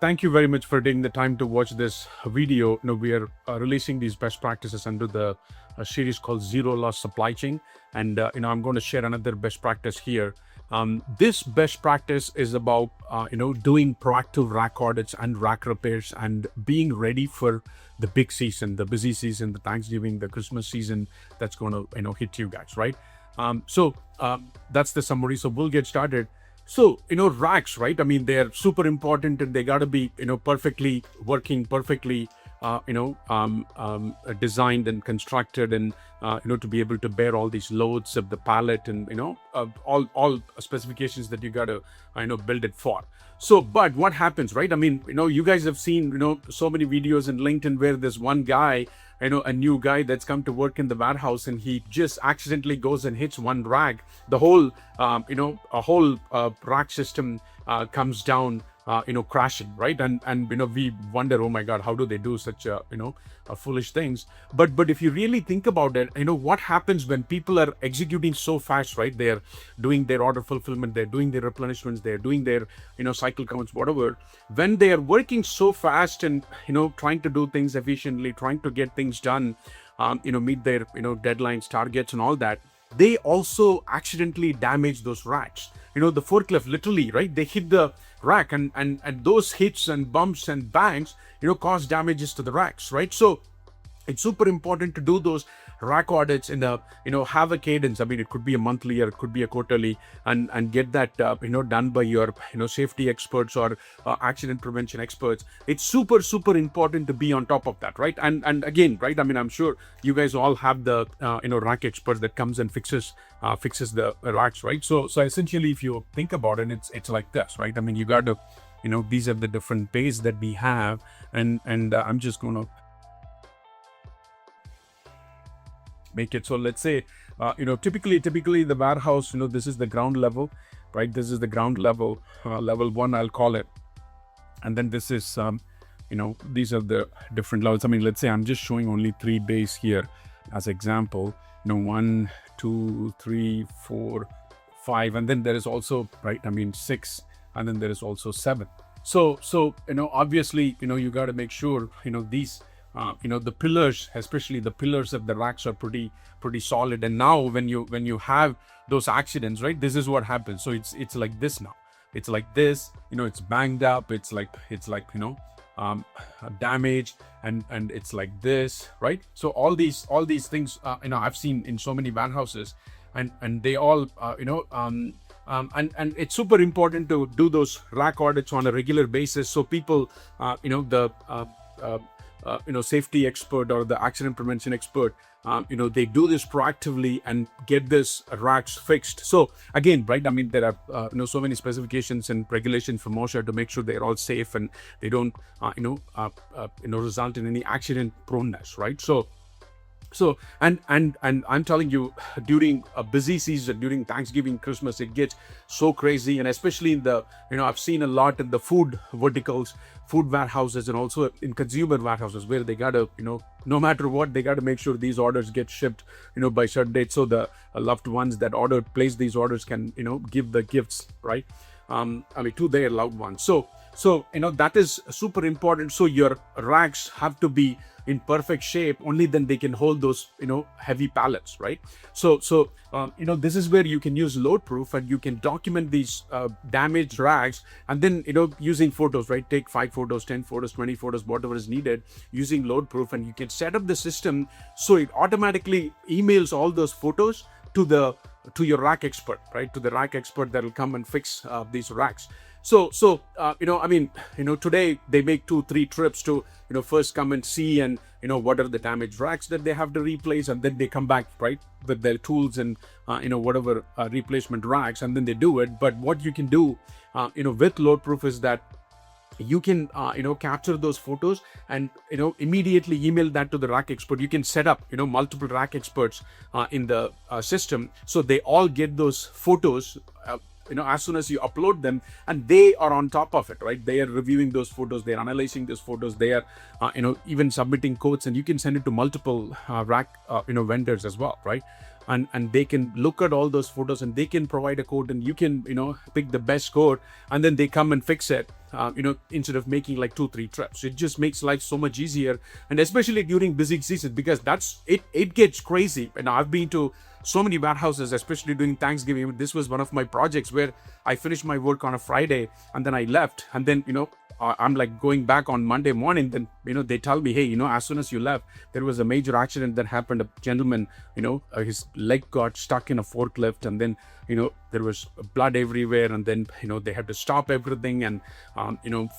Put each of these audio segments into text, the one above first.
thank you very much for taking the time to watch this video. We are releasing these best practices under the series called Zero Loss Supply Chain. And, I'm going to share another best practice here. This best practice is about, doing proactive rack audits and rack repairs and being ready for the big season, the busy season, the Thanksgiving, the Christmas season that's going to, hit you guys, right? That's the summary. So we'll get started. So, racks, right? I mean, they're super important and they got to be, perfectly working, perfectly, designed and constructed and, to be able to bear all these loads of the pallet and, all specifications that you got to, build it for. So, but what happens, right? I mean, you guys have seen, so many videos in LinkedIn where there's one guy, a new guy that's come to work in the warehouse and he just accidentally goes and hits one rack. The whole, a whole rack system comes down, crashing, right? And we wonder, oh my God, how do they do such foolish things? But if you really think about it, what happens when people are executing so fast, right? They're doing their order fulfillment, they're doing their replenishments, they're doing their, cycle counts, whatever. When they are working so fast and, trying to do things efficiently, trying to get things done, meet their, deadlines, targets and all that, they also accidentally damage those racks. The forklift literally, right? They hit the rack and those hits and bumps and bangs, cause damages to the racks, right? So it's super important to do those rack audits in the, have a cadence. I mean, it could be a monthly or it could be a quarterly and get that, done by your, safety experts or accident prevention experts. It's super, super important to be on top of that, right? And again, right? I mean, I'm sure you guys all have the, rack expert that comes and fixes the racks, right? So essentially, if you think about it, it's like this, right? I mean, you got to, these are the different bays that we have and I'm just going to make it. So let's say, typically the warehouse, this is the ground level, right? This is the ground level, level 1, I'll call it. And then this is, these are the different levels. I mean, let's say I'm just showing only 3 bays here as example, 1, 2, 3, 4, 5. And then there is also, right? I mean, 6, and then there is also 7. So, obviously, you got to make sure, these, the pillars, especially the pillars of the racks are pretty solid. And now when you have those accidents, right, this is what happens. So it's like this now. It's like this, it's banged up. It's like damage and it's like this, right? So all these things, I've seen in so many warehouses and they all, and it's super important to do those rack audits on a regular basis. So people, safety expert or the accident prevention expert, they do this proactively and get this racks fixed. So again, right, I mean, there are, so many specifications and regulations from OSHA to make sure they're all safe and they don't, result in any accident proneness, right? So, and I'm telling you, during a busy season, during Thanksgiving, Christmas, it gets so crazy. And especially in the, I've seen a lot in the food verticals, food warehouses, and also in consumer warehouses where they got to, no matter what, they got to make sure these orders get shipped, by certain dates. So the loved ones that place these orders can, give the gifts, right? To their loved ones. So, that is super important. So your racks have to be in perfect shape. Only then they can hold those, heavy pallets, right? So, this is where you can use load proof and you can document these damaged racks and then, using photos, right? Take 5 photos, 10 photos, 20 photos, whatever is needed using load proof. And you can set up the system so it automatically emails all those photos to your rack expert, right? To the rack expert that will come and fix these racks. So, today they make 2-3 trips to, first come and see and, what are the damaged racks that they have to replace. And then they come back, right, with their tools and, whatever replacement racks, and then they do it. But what you can do, with load proof is that you can, capture those photos and, immediately email that to the rack expert. You can set up, multiple rack experts in the system. So they all get those photos, as soon as you upload them, and they are on top of it, right? They are reviewing those photos, they're analyzing those photos, they are, even submitting quotes, and you can send it to multiple rack, vendors as well, right? and they can look at all those photos and they can provide a code, and you can pick the best code, and then they come and fix it, instead of making like 2-3 trips. It just makes life so much easier, and especially during busy season, because it gets crazy. And I've been to so many warehouses, especially during Thanksgiving. This was one of my projects where I finished my work on a Friday and then I left, and then I'm like going back on Monday morning. Then they tell me, hey, as soon as you left, there was a major accident that happened. A gentleman, his leg got stuck in a forklift, and then there was blood everywhere, and then they had to stop everything and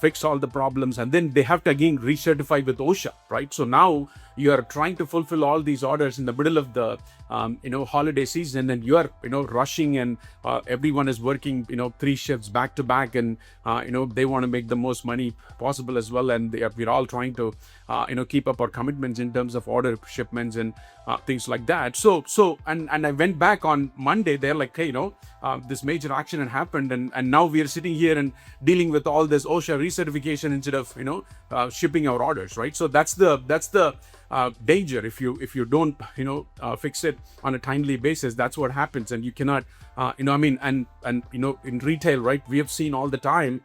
fix all the problems, and then they have to again recertify with OSHA, right? So now you are trying to fulfill all these orders in the middle of the holiday season, and you are rushing, and everyone is working 3 shifts back to back, and they want to make the most money possible as well, and we're all trying to keep up our commitments in terms of order shipments and things like that. So and I went back on Monday. They're like, hey, this major accident happened, and now we are sitting here and dealing with all this OSHA recertification instead of shipping our orders, right? So that's the danger. If you don't fix it on a timely basis, that's what happens. And you cannot and in retail, right, we have seen all the time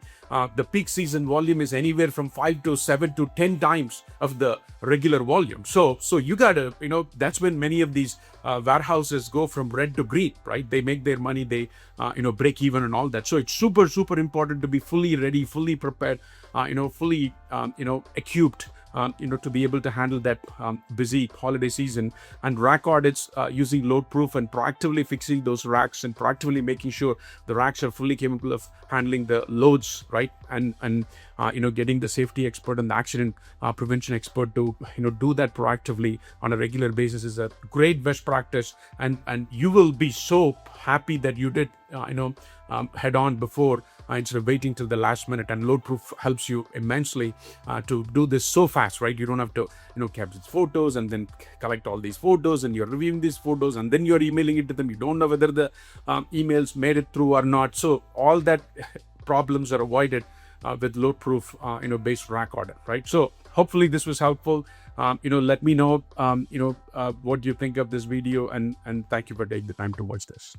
the peak season volume is anywhere from 5 to 7 to 10 times of the regular volume. So you gotta, that's when many of these warehouses go from red to green, right? They make their money, they break even and all that. So it's super important to be fully ready, fully prepared, fully equipped, to be able to handle that busy holiday season. And rack audits using load proof and proactively fixing those racks and proactively making sure the racks are fully capable of handling the loads, right? And getting the safety expert and the accident prevention expert to do that proactively on a regular basis is a great best practice, and you will be so happy that you did head on before instead of waiting till the last minute. And load proof helps you immensely to do this so fast, right? You don't have to capture photos and then collect all these photos, and you're reviewing these photos and then you're emailing it to them. You don't know whether the emails made it through or not. So all that problems are avoided with load proof based rack audit, right? So hopefully this was helpful. Let me know what you think of this video, and thank you for taking the time to watch this.